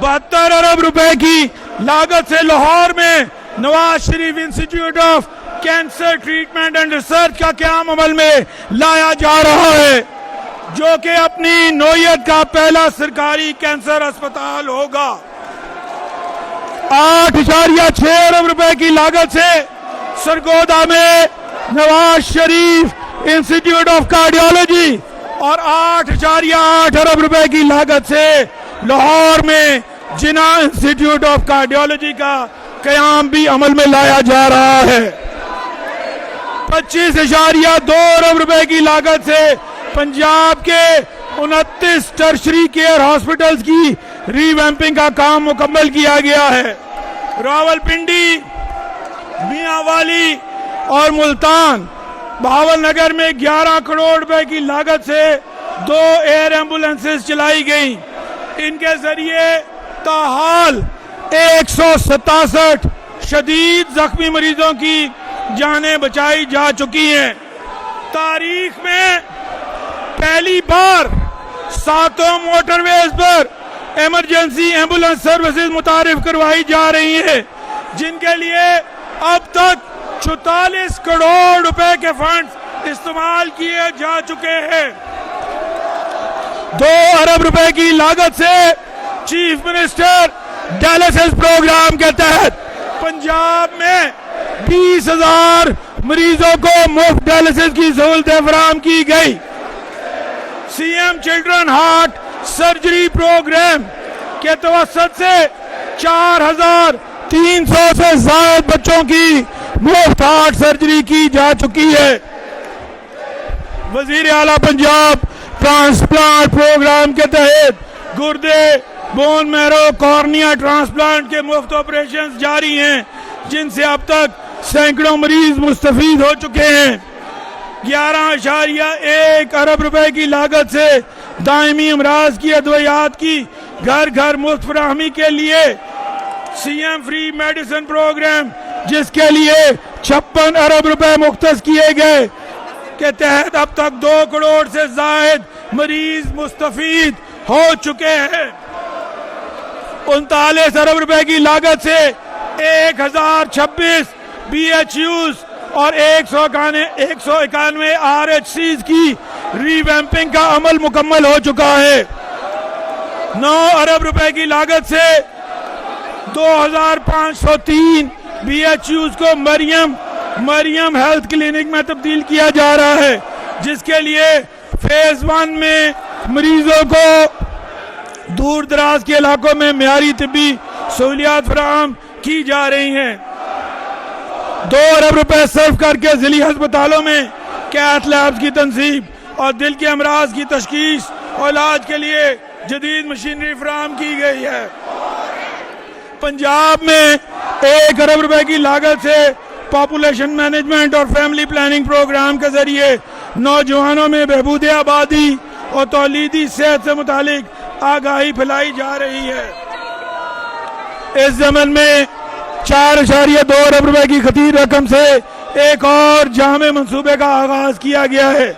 72 अरब रुपए की लागत से लाहौर में Nawaz Sharif institute of cancer treatment and research का क़याम अमल में लाया जा रहा है, जो कि अपनी नौयत का पहला सरकारी कैंसर अस्पताल होगा। 8.6 अरब रुपए की लागत से सरगोदा में Nawaz Sharif institute of cardiology और 8.8 अरब रुपए की लागत से लाहौर में जिन्ना इंस्टीट्यूट ऑफ कार्डियोलॉजी का क़याम भी अमल में लाया जा रहा है। 25.2 अरब रुपए की लागत से पंजाब के 29 टर्शरी केयर हॉस्पिटल्स की रीवैम्पिंग का काम मुकम्मल किया गया है। रावलपिंडी, मियांवाली और मुल्तान बहावलनगर में 11 करोड़ रुपए की लागत से 2 एयर एम्बुलेंसेस चलाई गई। इनके जरिए ताहाल 167 शदीद जख्मी मरीजों की जानें बचाई जा चुकी हैं। तारीख में पहली बार 7 मोटरवेज पर इमरजेंसी एम्बुलेंस सर्विसेज मुतारिफ करवाई जा रही है, जिनके लिए अब तक 44 करोड़ रुपए के फंड इस्तेमाल किए जा चुके हैं। 2 अरब रुपए की लागत से चीफ मिनिस्टर डायलिसिस प्रोग्राम के तहत पंजाब में 20,000 मरीजों को मुफ्त डायलिसिस की सहूलतें फराहम की गई। CM children heart surgery programme के तवसत से 4,300 से ज्यादा बच्चों की मुफ्त हार्ट सर्जरी की जा चुकी है। वजीर आला पंजाब ट्रांसप्लांट प्रोग्राम के तहत गुर्दे, बोन मैरो, कॉर्निया ट्रांसप्लांट के मुफ्त ऑपरेशन जारी हैं, जिनसे अब तक सैकड़ों मरीज मुस्तफीद हो चुके हैं। 11.1 अरब रुपए की लागत से दायमी अमराज की अद्वियात की घर घर मुफ्त फराहमी के लिए सीएम फ्री मेडिसिन प्रोग्राम, जिसके लिए 56 अरब रुपए मुख्तस किए गए, के तहत अब तक 2 करोड़ से जायद मरीज मुस्तफीद हो चुके हैं। 39 अरब रुपए की लागत से 1026 BHUs और 191 RHCs की रीवैम्पिंग का अमल मुकम्मल हो चुका है। 9 अरब रुपए की लागत से 2503 BHUs को मरियम हेल्थ क्लिनिक में तब्दील किया जा रहा है, जिसके लिए फेज 1 में मरीजों को दूर दराज के इलाकों में मियारी तिब्बी सहूलियात फराहम की जा रही हैं। 2 अरब रुपए सर्व करके जिली अस्पतालों में कैथ लैब्स की तंसीब और दिल के अमराज की तशखीस और इलाज के लिए जदीद मशीनरी फराहम की गई है। पंजाब में 1 अरब रुपए की लागत से पॉपुलेशन मैनेजमेंट और फैमिली प्लानिंग प्रोग्राम के जरिए नौजवानों में बहबूद आबादी और तौलीदी सेहत से मुतालिक आगाही फैलाई जा रही है। इस ज़मन में 4.2 अरब रुपए की खतीर रकम से एक और जामे मंसूबे का आगाज किया गया है।